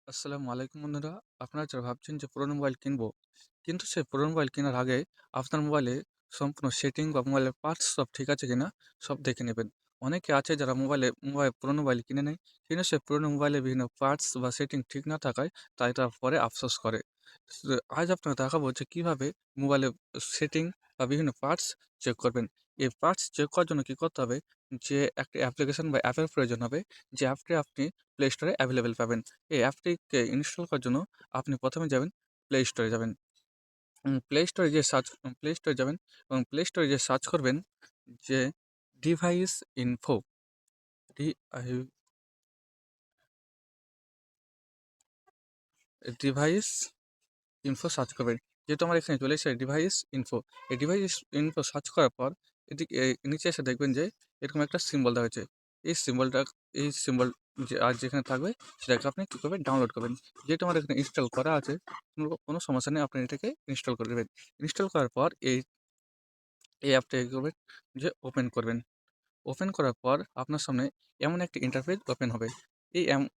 আসসালামু আলাইকুম বন্ধুরা। আপনারা যারা ভাবছেন যে পুরোনো মোবাইল কিনবো, কিন্তু সেই পুরোনো মোবাইল কেনার আগে আপনার মোবাইলে সম্পূর্ণ সেটিং বা মোবাইলের পার্টস সব ঠিক আছে কিনা সব দেখে নেবেন। অনেকে আছে যারা পুরোনো মোবাইল কিনে নেয়, কিনে সে পুরোনো মোবাইলের বিভিন্ন পার্টস বা সেটিং ঠিক না থাকায় তারা পরে আফসোস করে। আজ আপনাকে দেখাবো যে কিভাবে মোবাইলের সেটিং বা বিভিন্ন পার্টস চেক করবেন। এই পার্টস চেক করার জন্য কি করতে হবে, যে একটা অ্যাপ্লিকেশন বা অ্যাপের প্রয়োজন হবে, যে অ্যাপটি আপনি প্লে স্টোরে অ্যাভেলেবেল পাবেন। এই অ্যাপটিকে ইনস্টল করার জন্য আপনি ১ম এ যাবেন, প্লে স্টোরে যাবেন। প্লে স্টোরে যাবেন এবং প্লে স্টোরে যেয়ে সার্চ করবেন যে device info, D I device info search করবেন। যেহেতু আমার এখানে চলে এসেছে ডিভাইস ইনফো। এই ডিভাইস ইনফো সার্চ করার পর নিচে এসে দেখবেন যে এরকম একটা সিম্বল দেওয়া হয়েছে। এই সিম্বলটা এই সিম্বল যেখানে থাকবে সেটাকে আপনি কী করবেন, ডাউনলোড করবেন। যেহেতু আমার এখানে ইনস্টল করা আছে, কোনো সমস্যা নেই, আপনি এটাকে ইনস্টল করে দেবেন। ইনস্টল করার পর এই অ্যাপটাকে কী করবেন, যে ওপেন করবেন। ওপেন করার পর আপনার সামনে এমন একটি ইন্টারফেস ওপেন হবে।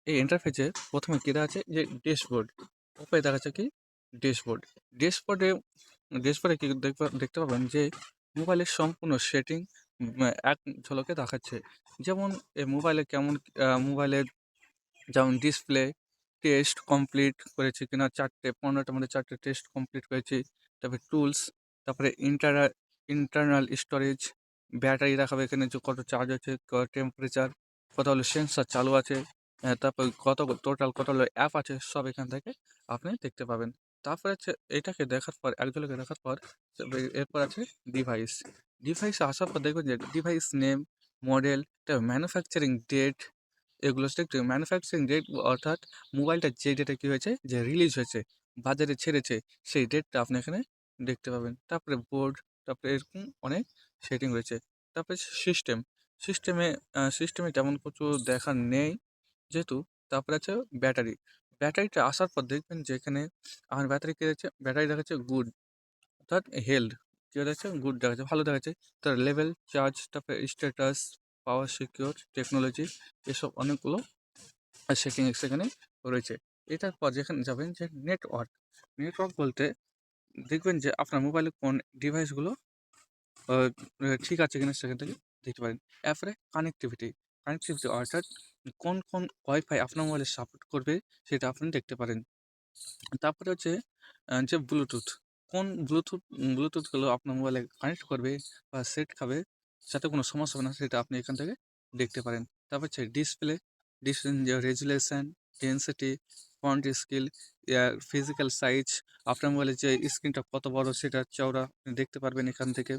এই ইন্টারফেসে ১ম এ কি দেওয়া আছে, যে ড্যাশবোর্ড। উপরে দেখা যাচ্ছে কি ড্যাশবোর্ড। ড্যাশবোর্ডে ড্যাশবোর্ডে কি দেখতে পাবেন যে মোবাইলের সম্পূর্ণ সেটিং এক ঝলকে দেখাচ্ছে। যেমন মোবাইলের যেমন ডিসপ্লে টেস্ট কমপ্লিট করেছি কিনা, ১৫টার মধ্যে ৪টে টেস্ট কমপ্লিট করেছি। তারপরে টুলস, তারপরে ইন্টারনাল স্টোরেজ, ব্যাটারি দেখাবে এখানে যে কত চার্জ আছে, টেম্পারেচার, কতগুলো সেন্সর চালু আছে, তারপর কতগুলো অ্যাপ আছে, সব এখান থেকে আপনি দেখতে পাবেন। তারপরে হচ্ছে এটাকে দেখার পর, এক ঝলকে দেখার পর এরপর আছে ডিভাইস। ডিভাইসে আসার পর দেখবেন যে ডিভাইস নেম, মডেল, তারপর ম্যানুফ্যাকচারিং ডেট, এগুলো হচ্ছে একটু ম্যানুফ্যাকচারিং ডেট, অর্থাৎ মোবাইলটা যে ডেটে কী হয়েছে, যে রিলিজ হয়েছে, বাজারে ছেড়েছে, সেই ডেটটা আপনি এখানে দেখতে পাবেন। তারপরে বোর্ড, তারপরে এরকম অনেক সেটিং রয়েছে। তারপরে সিস্টেম, সিস্টেমে সিস্টেমে তেমন কিছু দেখার নেই যেহেতু। তারপরে আছে ব্যাটারি। ব্যাটারিটা আসার পর দেখবেন যে এখানে আমার ব্যাটারি দেখাচ্ছে গুড, অর্থাৎ হেলথ কী দেখাচ্ছে, গুড দেখাচ্ছে, ভালো দেখাচ্ছে। তার লেভেল, চার্জ, তারপরে স্ট্যাটাস, পাওয়ার সিকিউর, টেকনোলজি, এসব অনেকগুলো সেটিংস এখানে রয়েছে। এটার পর যেখানে যাবেন যে নেটওয়ার্ক। নেটওয়ার্ক বলতে দেখবেন যে আপনার মোবাইলে কোন ডিভাইসগুলো আ ঠিক আছে কিনা সেখান থেকে দেখতে পারেন। এরপরে কানেক্টিভিটি অর্থাৎ কোন ওয়াইফাই আপনার মোবাইলে সাপোর্ট করবে সেটা আপনি দেখতে পারেন। তারপরে হচ্ছে যে ব্লুটুথ, কোন ব্লুটুথগুলো আপনার মোবাইলে কানেক্ট করবে বা সেট খাবে, যাতে কোনো সমস্যা হবে না, সেটা আপনি এখান থেকে দেখতে পারেন। তারপর হচ্ছে display resolution, density, font scale, physical size, আপনার মোবাইলের যে স্ক্রিনটা কত বড় সেটা চওড়া আপনি দেখতে পারবেন এখান থেকে।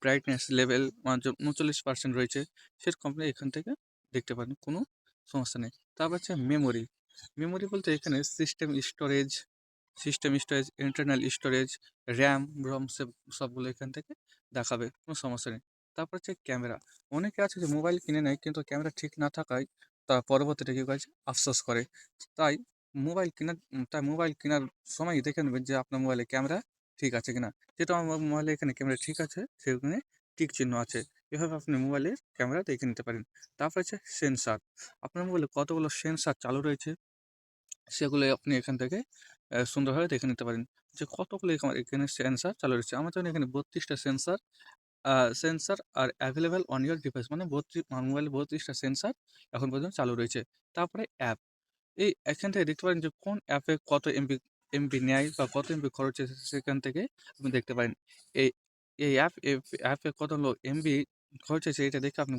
ব্রাইটনেস লেভেল ৩৯% রয়েছে, সেরকম আপনি এখান থেকে দেখতে পারেন, কোনো সমস্যা নেই। তারপর হচ্ছে মেমোরি বলতে এখানে সিস্টেম স্টোরেজ, ইন্টারনাল স্টোরেজ, রম সবগুলো এখান থেকে দেখাবে, কোনো সমস্যা নেই। তারপর হচ্ছে ক্যামেরা। অনেকে আছে যে মোবাইল কিনে নেয় কিন্তু ক্যামেরা ঠিক না থাকায় তারা পরবর্তীতে কী করেছে, আফসোস করে। তাই মোবাইল কেনার সময় দেখে নেবেন যে আপনার মোবাইলে ক্যামেরা ঠিক আছে কিনা। যেহেতু আমার মোবাইলে এখানে ক্যামেরা ঠিক আছে, সেখানে টিক চিহ্ন আছে। এভাবে আপনি মোবাইলের ক্যামেরা দেখে নিতে পারেন। তারপর হচ্ছে সেন্সর। আপনার মোবাইলে কতগুলো সেন্সর চালু রয়েছে সেগুলো আপনি এখান থেকে সুন্দরভাবে দেখে নিতে পারেন যে কতগুলো এখানে সেন্সর চালু রয়েছে। আমার জন্য এখানে ৩২টা সেন্সর আর অ্যাভেলেবল অন ইওর ডিভাইস, মানে আমার মোবাইলে ৩২টা সেন্সর এখন পর্যন্ত চালু রয়েছে। তারপরে অ্যাপ। এখান থেকে দেখতে পারেন যে কোন অ্যাপে কত এমবি নেয় বা কত এমবি খরচ হয়েছে, সেখান থেকে আপনি দেখতে পারেন। এই এই অ্যাপে কত এমবি খরচ হয়েছে, এটা দেখে আপনি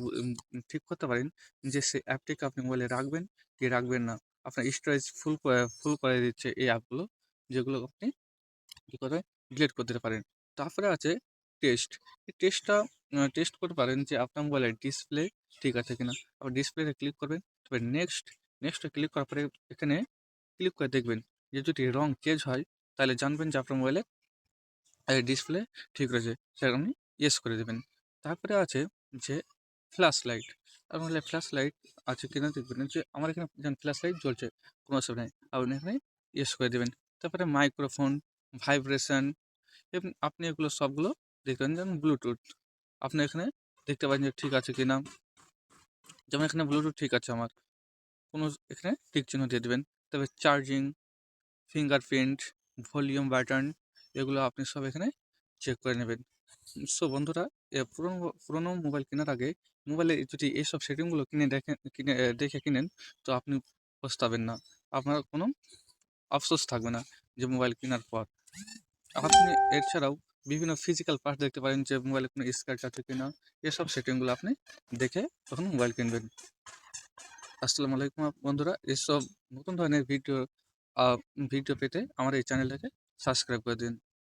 ঠিক করতে পারেন যে সেই অ্যাপটিকে আপনি মোবাইলে রাখবেন কি রাখবেন না। আপনার স্টোরেজ ফুল করে দিচ্ছে এই অ্যাপগুলো, যেগুলো আপনি কী করবেন, ডিলিট করে দিতে পারেন। তারপরে আছে টেস্ট। এই টেস্ট করতে পারেন যে আপনার মোবাইলের ডিসপ্লে ঠিক আছে কিনা। আবার ডিসপ্লেতে ক্লিক করবেন, তারপরে নেক্সটে ক্লিক করার পরে এখানে ক্লিক করে দেখবেন যে যদি রং চেঞ্জ হয়, তাহলে জানবেন যে আপনার মোবাইলে ডিসপ্লে ঠিক রয়েছে, সেটা আপনি ইয়েস করে দেবেন। তারপরে আছে যে ফ্ল্যাশ লাইট। আপনার মোবাইলে ফ্ল্যাশ লাইট আছে কিনা দেখবেন, যে আমার এখানে যেমন ফ্ল্যাশ লাইট জ্বলছে, কোনো অসুবিধা নেই, আপনি এখানে ইয়েস করে দেবেন। তারপরে মাইক্রোফোন, ভাইব্রেশন, আপনি এগুলো সবগুলো দেখবেন। যেমন ব্লুটুথ, আপনি এখানে দেখতে পারেন যে ঠিক আছে কিনা। যেমন এখানে ব্লুটুথ ঠিক আছে আমার, কোনো এখানে টিক চিহ্ন দিয়ে দেবেন। তবে চার্জিং, ফিঙ্গারপ্রিন্ট, ভলিউম বাটন এগুলো আপনি সব এখানে চেক করে নেবেন। সো বন্ধুরা, পুরোনো মোবাইল কেনার আগে মোবাইলে যদি এইসব সেটিংগুলো দেখে কিনেন, তো আপনি পস্তাবেন না। আপনার কোনো আফসোস থাকবে না যে মোবাইল কেনার পর। আপনি এছাড়াও বিভিন্ন ফিজিক্যাল পার্ট দেখতে পারেন যে মোবাইলে কোনো স্ক্র্যাচ আছে কিনা, এসব সেটিংগুলো আপনি দেখে তখন মোবাইল কিনবেন। আসসালামু আলাইকুম বন্ধুরা, এসব নতুন ধরনের ভিডিও পেতে আমার এই চ্যানেলটাকে সাবস্ক্রাইব করে দিন।